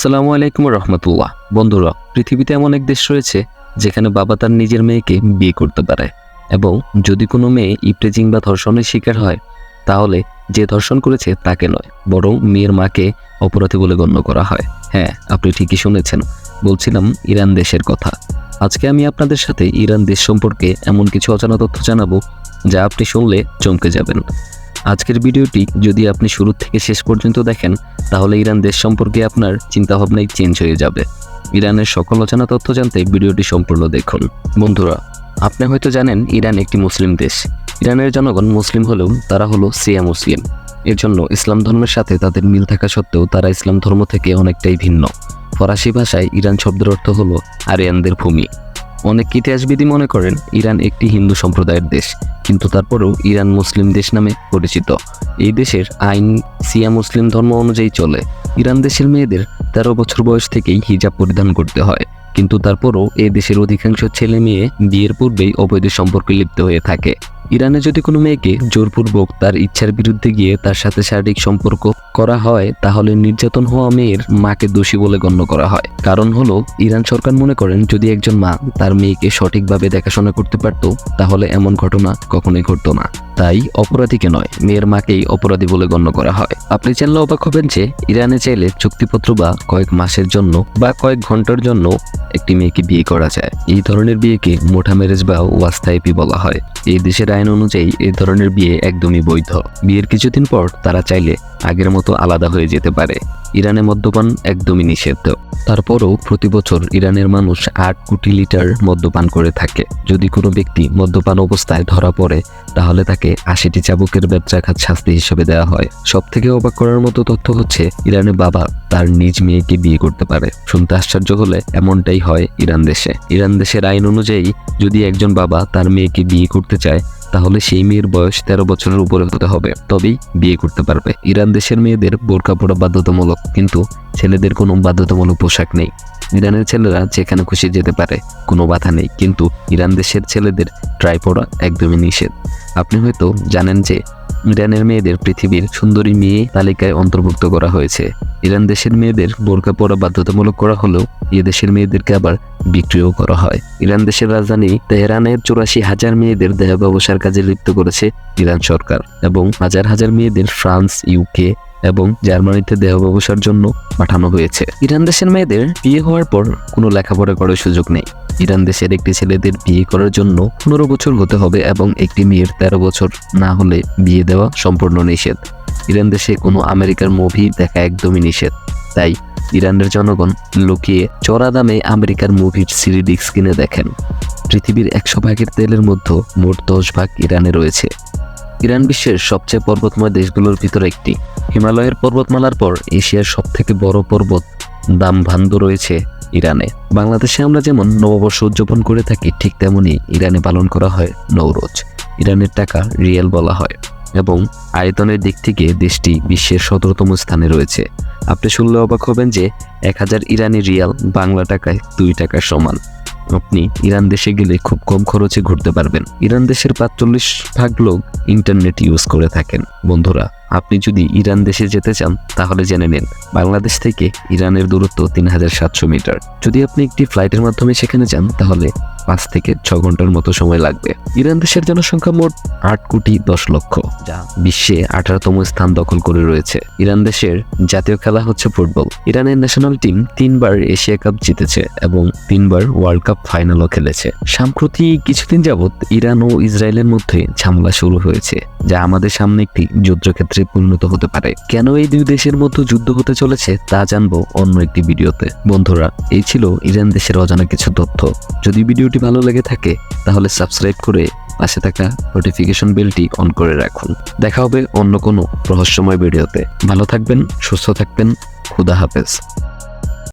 আসসালামু আলাইকুম রহমতুল্লাহ। বন্ধুরা, পৃথিবীতে এমন এক দেশ রয়েছে যেখানে বাবা তার নিজের মেয়েকে বিয়ে করতে পারে, এবং যদি কোনো মেয়ে ইপটেজিং বা ধর্ষণের শিকার হয় তাহলে যে ধর্ষণ করেছে তাকে নয়, বরং মেয়ের মাকে অপরাধী বলে গণ্য করা হয়। হ্যাঁ, আপনি ঠিকই শুনেছেন, বলছিলাম ইরান দেশের কথা। আজকে আমি আপনাদের সাথে ইরান দেশ সম্পর্কে এমন কিছু অজানা তথ্য জানাবো যা আপনি শুনলে চমকে যাবেন। আজকের ভিডিওটি যদি আপনি শুরু থেকে শেষ পর্যন্ত দেখেন তাহলে ইরান দেশ সম্পর্কে আপনার চিন্তাভাবনাই চেঞ্জ হয়ে যাবে। ইরানের সকল অজানা তথ্য জানতে ভিডিওটি সম্পূর্ণ দেখুন। বন্ধুরা, আপনি হয়তো জানেন ইরান একটি মুসলিম দেশ। ইরানের জনগণ মুসলিম হলেও তারা হলো শিয়া মুসলিম। এর জন্য ইসলাম ধর্মের সাথে তাদের মিল থাকা সত্ত্বেও তারা ইসলাম ধর্ম থেকে অনেকটাই ভিন্ন। ফরাসি ভাষায় ইরান শব্দের অর্থ হলো আরিয়ানদের ভূমি। অনেক ইতিহাসবিদ মনে করেন ইরান একটি হিন্দু সম্প্রদায়ের দেশ, কিন্তু তারপরেও ইরান মুসলিম দেশ নামে পরিচিত। এই দেশের আইন শিয়া মুসলিম ধর্ম অনুযায়ী চলে। ইরান দেশের মেয়েদের 13 বছর বয়স থেকেই হিজাব পরিধান করতে হয়, কিন্তু তারপরও এই দেশের অধিকাংশ ছেলে মেয়ে বিয়ের পূর্বেই অবৈধ সম্পর্কে লিপ্ত হয়ে থাকে। ইরানে যদি কোনো মেয়েকে জোরপূর্বক তার ইচ্ছার বিরুদ্ধে গিয়ে তার সাথে শারীরিক সম্পর্ক করা হয় তাহলে নির্যাতন হওয়া মেয়ের মাকে দোষী বলে গণ্য করা হয়। কারণ হলো, ইরান সরকার মনে করেন যদি একজন মা তার মেয়েকে সঠিকভাবে দেখাশোনা করতে পারত তাহলে এমন ঘটনা কখনোই ঘটতো না। তাই অপরাধীকে নয়, মেয়ের মাকেই অপরাধী বলে গণ্য করা হয়। আপনি জানলে অবাক হবেন যে ইরানে চাইলে চুক্তিপত্র বা কয়েক মাসের জন্য বা কয়েক ঘন্টার জন্য একটি মেয়েকে বিয়ে করা যায়। এই ধরনের বিয়েকে মোঠা ম্যারেজ বা ওয়াস্তাইপি বলা হয়। এই দেশের আইন অনুযায়ী এই ধরনের বিয়ে একদমই বৈধ। বিয়ের কিছুদিন পর তারা চাইলে আগের মতো আলাদা হয়ে যেতে পারে। ইরানে মদ্যপান একদমই নিষিদ্ধ। তারপরও প্রতি বছর ইরানের মানুষ 8 কোটি লিটার মদ্যপান করে থাকে। যদি কোনো ব্যক্তি মদ্যপান অবস্থায় ধরা পড়ে তাহলে তাকে 80টি চাবুকের বেত্রাঘাত শাস্তি হিসেবে দেওয়া হয়। সব থেকে অবাক করার মতো তথ্য হচ্ছে ইরানের বাবা তার নিজ মেয়েকে বিয়ে করতে পারে। শুনতে আশ্চর্য হলে এমনটাই হয় ইরান দেশে। ইরান দেশের আইন অনুযায়ী যদি একজন বাবা তার মেয়েকে বিয়ে করতে চায় তাহলে সেই মেয়ের বয়স 13 বছরের উপরে হতে হবে, তবেই বিয়ে করতে পারবে। ইরান দেশের মেয়েদের বোরকা পরা বাধ্যতামূলক, কিন্তু ছেলেদের কোনো বাধ্যতামূলক পোশাক নেই। ইরানের ছেলেরা যেখানে খুশি যেতে পারে, কোনো বাধা নেই, কিন্তু ইরান দেশের ছেলেদের ট্রাই পরা একদমই নিষেধ। আপনি হয়তো জানেন যে ইরানের মেয়েদের পৃথিবীর সুন্দরী মেয়ে তালিকায় অন্তর্ভুক্ত করা হয়েছে। ইরান দেশের মেয়েদের বোরকা পরা বাধ্যতামূলক করা হলেও এ দেশের মেয়েদেরকে আবার বিক্রিও করা হয়। ইরান দেশের রাজধানী তেহরানের 84,000 মেয়েদের দেহ ব্যবসার কাজে লিপ্ত করেছে ইরান সরকার, এবং হাজার হাজার মেয়েদের ফ্রান্স, ইউকে এবং জার্মানিতে দেহ ব্যবসার জন্য পাঠানো হয়েছে। ইরান দেশের মেয়েদের বিয়ে হওয়ার পর কোনো লেখাপড়া করার সুযোগ নেই। ইরান দেশের একটি ছেলেদের বিয়ে করার জন্য 15 বছর হতে হবে, এবং একটি মেয়ের 13 বছর না হলে বিয়ে দেওয়া সম্পূর্ণ নিষেধ। ইরান দেশে কোনো আমেরিকার মুভি দেখা একদমই নিষেধ। তাই ইরানের জনগণ লুকিয়ে চড়া দামে আমেরিকার মুভির সিডিডিস্ক কিনে দেখেন। পৃথিবীর 100 ভাগের তেলের মধ্যে মোট 10 ভাগ ইরানে রয়েছে। ইরান বিশ্বের সবচেয়ে পর্বতময় দেশগুলোর ভিতরে একটি। হিমালয়ের পর্বতমালার পর এশিয়ার সবথেকে বড় পর্বত দামভান্দু রয়েছে ইরানে। বাংলাদেশে আমরা যেমন নববর্ষ উদযাপন করে থাকি, ঠিক তেমনি ইরানে পালন করা হয় নওরোজ। ইরানের টাকা রিয়াল বলা হয়, এবং আয়তনের দিক থেকে দেশটি বিশ্বের 17তম স্থানে রয়েছে। আপনি শুনলে অবাক হবেন যে 1000 ইরানি রিয়াল বাংলা টাকায় 2 টাকার সমান। আপনি ইরান দেশে গেলে খুব কম খরচে ঘুরতে পারবেন। ইরান দেশের 45 ভাগ লোক ইন্টারনেট ইউজ করে থাকেন। বন্ধুরা, আপনি যদি ইরান দেশে যেতে চান তাহলে জেনে নিন বাংলাদেশ থেকে ইরানের দূরত্ব 3700 মিটার। যদি আপনি একটি ফ্লাইটের মাধ্যমে সেখানে যান তাহলে 5 থেকে 6 ঘন্টার মতো সময় লাগবে। ইরান দেশের জনসংখ্যা মোট 8 কোটি 10 লক্ষ, যা বিশ্বে 18তম স্থান দখল করে রয়েছে। ইরান দেশের জাতীয় খেলা হচ্ছে ফুটবল। ইরানের ন্যাশনাল টিম 3 বার এশিয়া কাপ জিতেছে এবং 3 বার ওয়ার্ল্ড কাপ ফাইনালও খেলেছে। সাম্প্রতিক কিছুদিন যাবৎ ইরান ও ইসরায়েলের মধ্যে ঝামেলা শুরু হয়েছে, যা আমাদের সামনে একটি যুদ্ধক্ষেত্রে পরিণত হতে পারে। কেন এই দুই দেশের মধ্যে যুদ্ধ হতে চলেছে তা জানবো অন্য একটি ভিডিওতে। বন্ধুরা, এই ছিল ইরান দেশের অজানা কিছু তথ্য। যদি ভিডিওটি ভালো লেগে থাকে তাহলে সাবস্ক্রাইব করে পাশে থাকা নোটিফিকেশন বেলটি অন করে রাখুন। দেখা হবে অন্য কোনো রহস্যময় ভিডিওতে। ভালো থাকবেন, সুস্থ থাকবেন। খুদা হাফেজ।